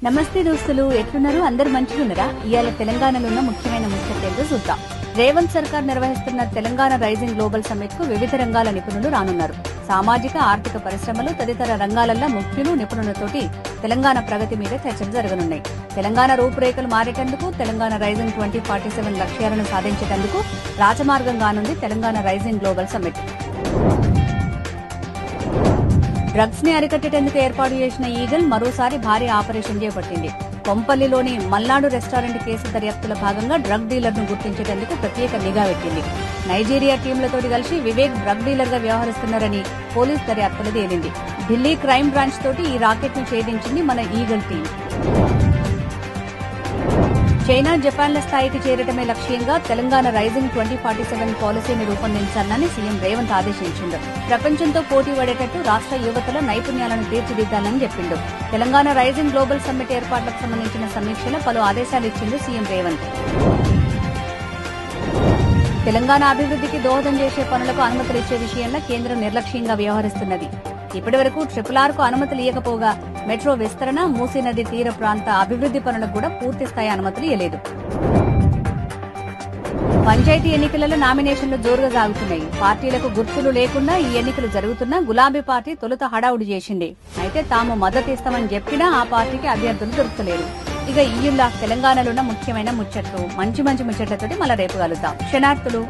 నమస్తే దోస్తులు, ఎట్లున్నారు? అందరు మంచిగున్నారా? ఇవాళ తెలంగాణలో ఉన్న ముఖ్యమైన ముచ్చట్లేందో చూద్దాం. రేవంత్ సర్కార్ నిర్వహిస్తున్న తెలంగాణ రైజింగ్ గ్లోబల్ సమ్మిట్ కు వివిధ రంగాల నిపుణులు రానున్నారు. సామాజిక, ఆర్థిక పరిశ్రమలు తదితర రంగాలలో ముఖ్యులు, నిపుణులతోటి తెలంగాణ ప్రగతి మీద చర్చలు జరగనున్నాయి. తెలంగాణ రూపురేఖలు మారేటందుకు, తెలంగాణ రైజింగ్ 2047 లక్ష్యాలను సాధించేటందుకు రాజమార్గం కానుంది Telangana rising global summit. Drugs ని అరికట్టేందుకు ఏర్పాటు చేసిన ఈగల్ మరోసారి భారీ ఆపరేషన్ చేపట్టింది. కొంపల్లిలోని మల్నాడు రెస్టారెంట్ కేసు దర్యాప్తులో భాగంగా డ్రగ్ డీలర్ ను గుర్తించేందుకు ప్రత్యేక నిఘా పెట్టింది. నైజీరియా టీంలతోటి కలిసి వివేక్ డ్రగ్ డీలర్ గా వ్యవహరిస్తున్నారని పోలీస్ దర్యాప్తులో తేలింది. ఢిల్లీ క్రైమ్ బ్రాంచ్ తోటి ఈ రాకెట్ ను ఛేదించింది మన ఈగల్ టీం. చైనా, జపాన్ల స్థాయికి చేరటమే లక్ష్యంగా తెలంగాణ రైజింగ్ 2047 పాలసీని రూపొందించాలని సీఎం రేవంత్ ఆదేశించిండు. ప్రపంచంతో పోటీ పడేటట్టు రాష్ట్ర యువతల నైపుణ్యాలను తీర్చిదిద్దాలని చెప్పిండు. తెలంగాణ రైజింగ్ గ్లోబల్ సమ్మిట్ ఏర్పాట్లకు సంబంధించిన సమీక్షలో పలు ఆదేశాలు ఇచ్చిండు సీఎం రేవంత్. తెలంగాణ అభివృద్ధికి దోహదం చేసే పనులకు అనుమతులు ఇచ్చే విషయంలో కేంద్రం నిర్లక్ష్యంగా వ్యవహరిస్తున్నది. ఇప్పటివరకు RRR కు అనుమతులు ఇవ్వకపోగా మెట్రో విస్తరణ, మూసీ నది తీర ప్రాంత అభివృద్ది పనులకు కూడా పూర్తిస్థాయి అనుమతులు ఇవ్వలేదు. పంచాయతీ ఎన్నికలలో నామినేషన్లు జోరుగా సాగుతున్నాయి. పార్టీలకు గుర్తులు లేకుండా ఈ ఎన్నికలు జరుగుతున్నా గులాబీ పార్టీ తొలుత హడావుడి చేసింది. అయితే తాము మద్దతు ఇస్తామని చెప్పినా ఆ పార్టీకి అభ్యర్థులు దొరుకుతలేరు. ఇక ఈయుల్లా తెలంగాణలో ఉన్న ముఖ్యమైన ముచ్చట్లు, మంచి ముచ్చట్లతోటి మళ్ళా రేపు కలుద్దాం. క్షణార్థులు.